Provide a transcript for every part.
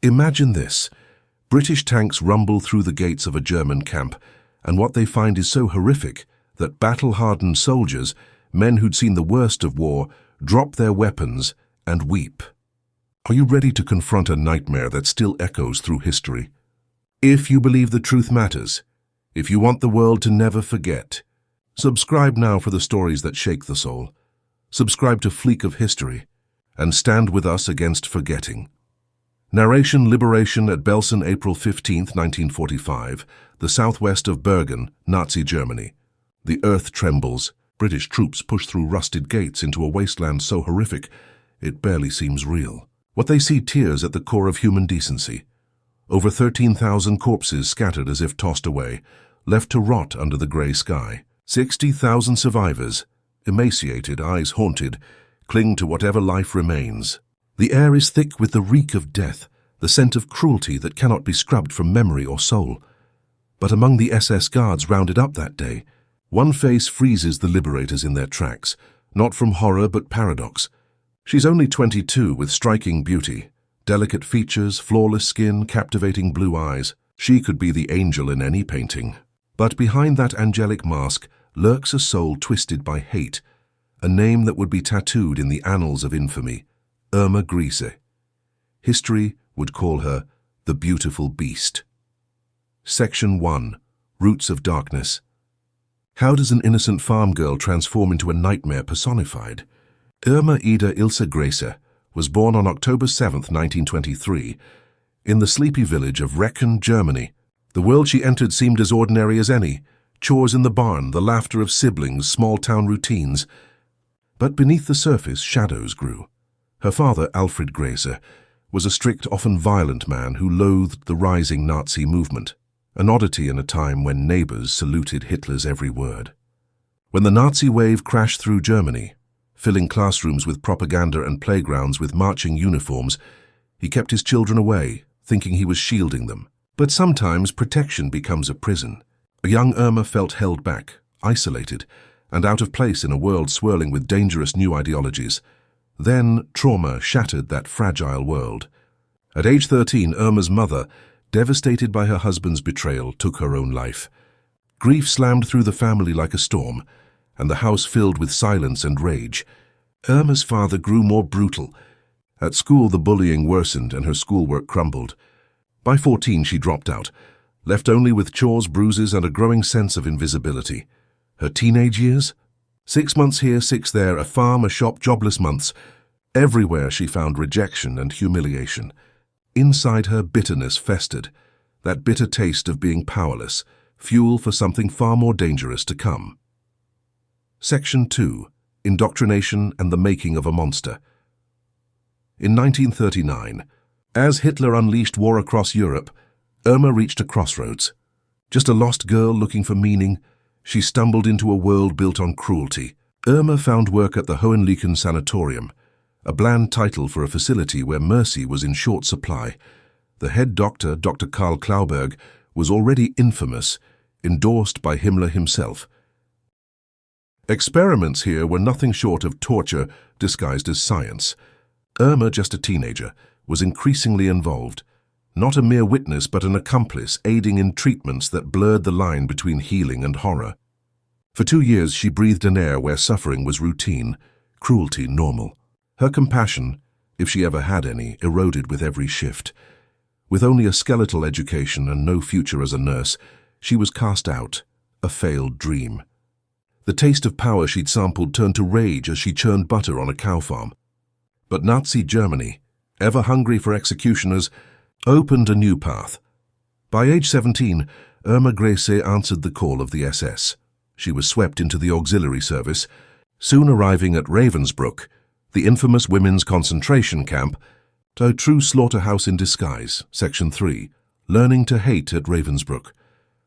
Imagine this. British tanks rumble through the gates of a German camp, and what they find is so horrific that battle-hardened soldiers, men who'd seen the worst of war, drop their weapons and weep. Are you ready to confront a nightmare that still echoes through history? If you believe the truth matters, if you want the world to never forget, subscribe now for the stories that shake the soul. Subscribe to Fleek of History, and stand with us against forgetting. Narration: Liberation at Belsen, April 15, 1945, the southwest of Bergen, Nazi Germany. The earth trembles. British troops push through rusted gates into a wasteland so horrific, it barely seems real. What they see tears at the core of human decency. Over 13,000 corpses scattered as if tossed away, left to rot under the grey sky. 60,000 survivors, emaciated, eyes haunted, cling to whatever life remains. The air is thick with the reek of death, the scent of cruelty that cannot be scrubbed from memory or soul. But among the SS guards rounded up that day, one face freezes the liberators in their tracks, not from horror but paradox. She's only 22 with striking beauty, delicate features, flawless skin, captivating blue eyes. She could be the angel in any painting. But behind that angelic mask lurks a soul twisted by hate, a name that would be tattooed in the annals of infamy: Irma Grese. History would call her the beautiful beast. Section 1. Roots of Darkness. How does an innocent farm girl transform into a nightmare personified? Irma Ida Ilse Grese was born on October 7, 1923, in the sleepy village of Recken, Germany. The world she entered seemed as ordinary as any: chores in the barn, the laughter of siblings, small-town routines. But beneath the surface, shadows grew. Her father, Alfred Grese, was a strict, often violent man who loathed the rising Nazi movement, an oddity in a time when neighbors saluted Hitler's every word. When the Nazi wave crashed through Germany, filling classrooms with propaganda and playgrounds with marching uniforms, he kept his children away, thinking he was shielding them. But sometimes protection becomes a prison. A young Irma felt held back, isolated, and out of place in a world swirling with dangerous new ideologies. Then trauma shattered that fragile world. At age 13, Irma's mother, devastated by her husband's betrayal, took her own life. Grief slammed through the family like a storm, and the house filled with silence and rage. Irma's father grew more brutal. At school, the bullying worsened and her schoolwork crumbled. By 14, she dropped out, left only with chores, bruises, and a growing sense of invisibility. Her teenage years? 6 months here, 6 there, a farm, a shop, jobless months. Everywhere she found rejection and humiliation. Inside her, bitterness festered, that bitter taste of being powerless, fuel for something far more dangerous to come. Section 2. Indoctrination and the Making of a Monster. In 1939, as Hitler unleashed war across Europe, Irma reached a crossroads. Just a lost girl looking for meaning, she stumbled into a world built on cruelty. Irma found work at the Hohenleichen Sanatorium, a bland title for a facility where mercy was in short supply. The head doctor, Dr. Karl Klauberg, was already infamous, endorsed by Himmler himself. Experiments here were nothing short of torture disguised as science. Irma, just a teenager, was increasingly involved. Not a mere witness, but an accomplice, aiding in treatments that blurred the line between healing and horror. For 2 years, she breathed an air where suffering was routine, cruelty normal. Her compassion, if she ever had any, eroded with every shift. With only a skeletal education and no future as a nurse, she was cast out, a failed dream. The taste of power she'd sampled turned to rage as she churned butter on a cow farm. But Nazi Germany, ever hungry for executioners, opened a new path. By age 17, Irma Grese answered the call of the SS. She was swept into the auxiliary service, soon arriving at Ravensbrück, the infamous women's concentration camp, a true slaughterhouse in disguise. Section 3. Learning to hate at Ravensbrück.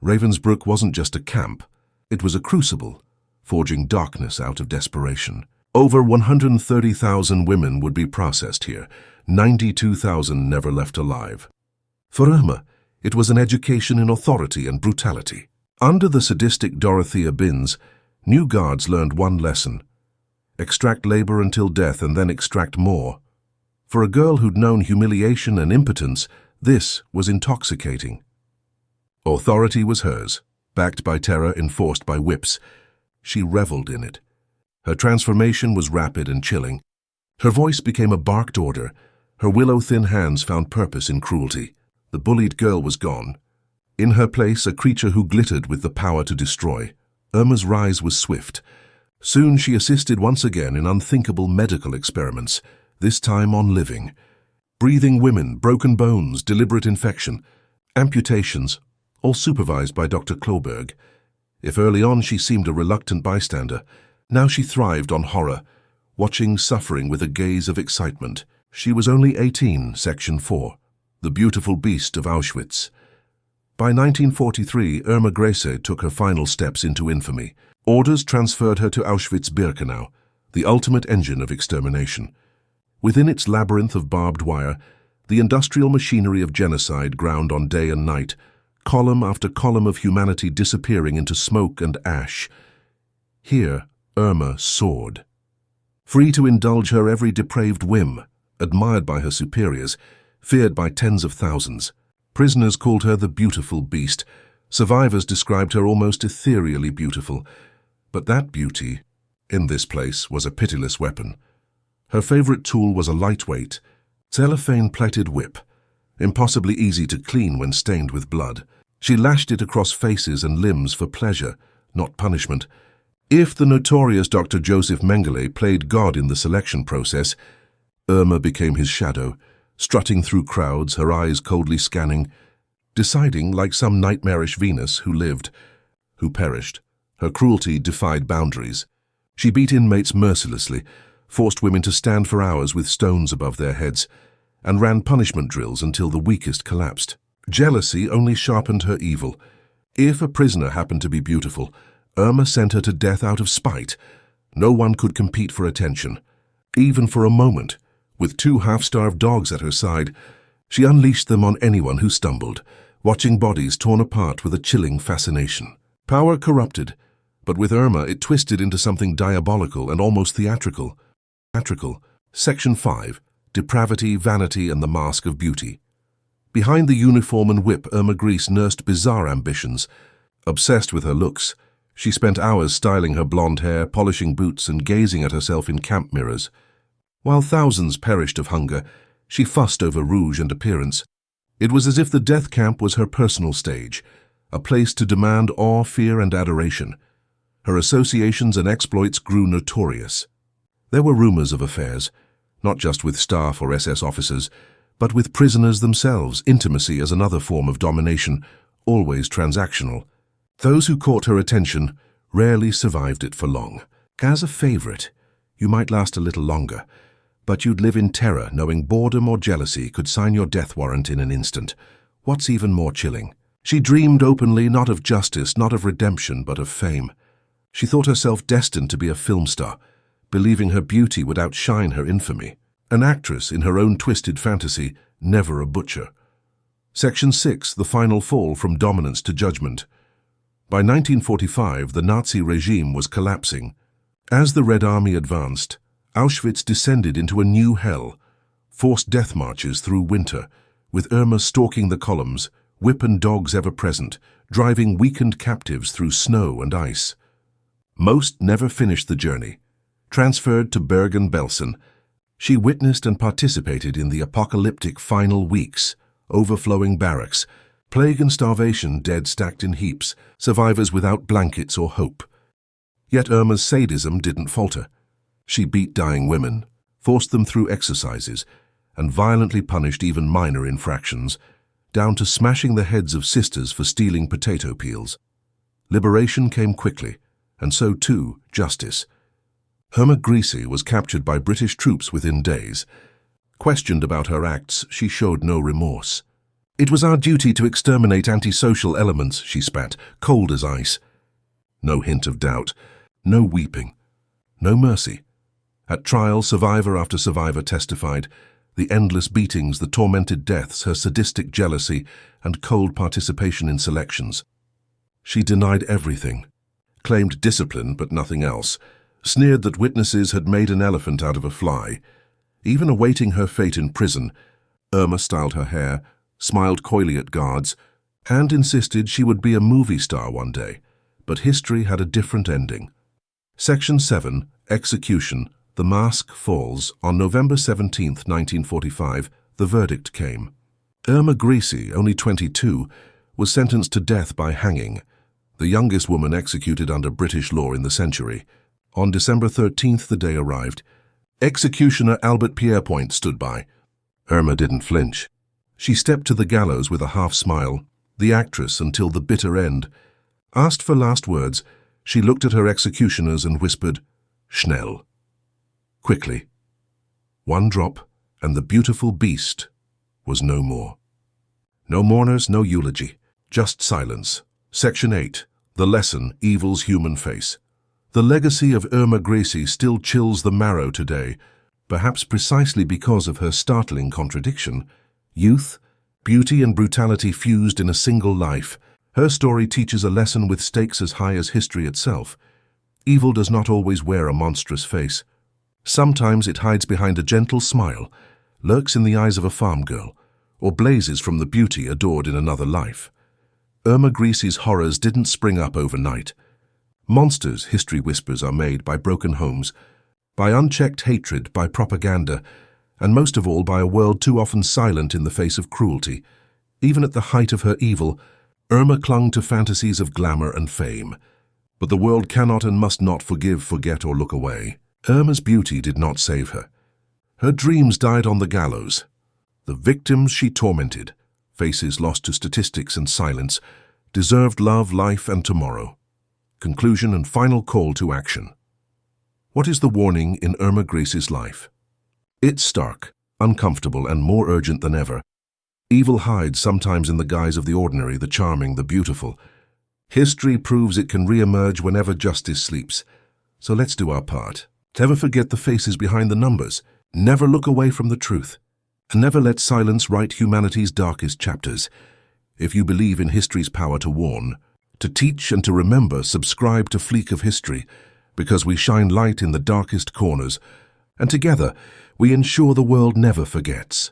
Ravensbrück wasn't just a camp, it was a crucible, forging darkness out of desperation. Over 130,000 women would be processed here, 92,000 never left alive. For Irma, it was an education in authority and brutality. Under the sadistic Dorothea Binns, new guards learned one lesson: extract labor until death and then extract more. For a girl who'd known humiliation and impotence, this was intoxicating. Authority was hers, backed by terror enforced by whips. She reveled in it. Her transformation was rapid and chilling. Her voice became a barked order. Her willow-thin hands found purpose in cruelty. The bullied girl was gone. In her place, a creature who glittered with the power to destroy. Irma's rise was swift. Soon she assisted once again in unthinkable medical experiments, this time on living. Breathing women, broken bones, deliberate infection, amputations, all supervised by Dr. Kloberg. If early on she seemed a reluctant bystander, now she thrived on horror, watching suffering with a gaze of excitement. She was only 18, Section 4, the beautiful beast of Auschwitz. By 1943, Irma Grese took her final steps into infamy. Orders transferred her to Auschwitz-Birkenau, the ultimate engine of extermination. Within its labyrinth of barbed wire, the industrial machinery of genocide ground on day and night, column after column of humanity disappearing into smoke and ash. Here, Irma soared. Free to indulge her every depraved whim, admired by her superiors, feared by tens of thousands. Prisoners called her the beautiful beast. Survivors described her almost ethereally beautiful. But that beauty, in this place, was a pitiless weapon. Her favorite tool was a lightweight, cellophane-plated whip, impossibly easy to clean when stained with blood. She lashed it across faces and limbs for pleasure, not punishment. If the notorious Dr. Joseph Mengele played God in the selection process, Irma became his shadow, strutting through crowds, her eyes coldly scanning, deciding like some nightmarish Venus who lived, who perished. Her cruelty defied boundaries. She beat inmates mercilessly, forced women to stand for hours with stones above their heads, and ran punishment drills until the weakest collapsed. Jealousy only sharpened her evil. If a prisoner happened to be beautiful, Irma sent her to death out of spite. No one could compete for attention, even for a moment. With 2 half-starved dogs at her side, she unleashed them on anyone who stumbled, watching bodies torn apart with a chilling fascination. Power corrupted, but with Irma it twisted into something diabolical and almost theatrical. Section 5. Depravity, Vanity, and the Mask of Beauty. Behind the uniform and whip, Irma Grese nursed bizarre ambitions. Obsessed with her looks, she spent hours styling her blonde hair, polishing boots, and gazing at herself in camp mirrors. While thousands perished of hunger, she fussed over rouge and appearance. It was as if the death camp was her personal stage, a place to demand awe, fear, and adoration. Her associations and exploits grew notorious. There were rumors of affairs, not just with staff or SS officers, but with prisoners themselves, intimacy as another form of domination, always transactional. Those who caught her attention rarely survived it for long. As a favorite, you might last a little longer, but you'd live in terror knowing boredom or jealousy could sign your death warrant in an instant. What's even more chilling? She dreamed openly not of justice, not of redemption, but of fame. She thought herself destined to be a film star, believing her beauty would outshine her infamy. An actress in her own twisted fantasy, never a butcher. Section 6. The Final Fall from Dominance to Judgment. By 1945, the Nazi regime was collapsing. As the Red Army advanced, Auschwitz descended into a new hell, forced death marches through winter, with Irma stalking the columns, whip and dogs ever present, driving weakened captives through snow and ice. Most never finished the journey. Transferred to Bergen-Belsen, she witnessed and participated in the apocalyptic final weeks, overflowing barracks, plague and starvation dead stacked in heaps, survivors without blankets or hope. Yet Irma's sadism didn't falter. She beat dying women, forced them through exercises, and violently punished even minor infractions, down to smashing the heads of sisters for stealing potato peels. Liberation came quickly, and so too justice. Irma Grese was captured by British troops within days. Questioned about her acts, she showed no remorse. "It was our duty to exterminate antisocial elements," she spat, cold as ice. No hint of doubt, no weeping, no mercy. At trial, survivor after survivor testified, the endless beatings, the tormented deaths, her sadistic jealousy, and cold participation in selections. She denied everything, claimed discipline but nothing else, sneered that witnesses had made an elephant out of a fly. Even awaiting her fate in prison, Irma styled her hair, smiled coyly at guards, and insisted she would be a movie star one day. But history had a different ending. Section 7, Execution. The mask falls. On November 17, 1945, the verdict came. Irma Grese, only 22, was sentenced to death by hanging, the youngest woman executed under British law in the century. On December 13th, the day arrived. Executioner Albert Pierrepoint stood by. Irma didn't flinch. She stepped to the gallows with a half-smile, the actress until the bitter end. Asked for last words, she looked at her executioners and whispered, "Schnell." Quickly. One drop, and the beautiful beast was no more. No mourners, no eulogy, just silence. Section 8. The lesson, evil's human face. The legacy of Irma Grese still chills the marrow today, perhaps precisely because of her startling contradiction. Youth, beauty and brutality fused in a single life. Her story teaches a lesson with stakes as high as history itself. Evil does not always wear a monstrous face. Sometimes it hides behind a gentle smile, lurks in the eyes of a farm girl, or blazes from the beauty adored in another life. Irma Grese's horrors didn't spring up overnight. Monsters, history whispers, are made by broken homes, by unchecked hatred, by propaganda, and most of all by a world too often silent in the face of cruelty. Even at the height of her evil, Irma clung to fantasies of glamour and fame. But the world cannot and must not forgive, forget, or look away. Irma's beauty did not save her. Her dreams died on the gallows. The victims she tormented, faces lost to statistics and silence, deserved love, life, and tomorrow. Conclusion and final call to action. What is the warning in Irma Grese's life? It's stark, uncomfortable, and more urgent than ever. Evil hides sometimes in the guise of the ordinary, the charming, the beautiful. History proves it can re-emerge whenever justice sleeps. So let's do our part. Never forget the faces behind the numbers. Never look away from the truth. And never let silence write humanity's darkest chapters. If you believe in history's power to warn, to teach and to remember, subscribe to Fleek of History, because we shine light in the darkest corners, and together we ensure the world never forgets.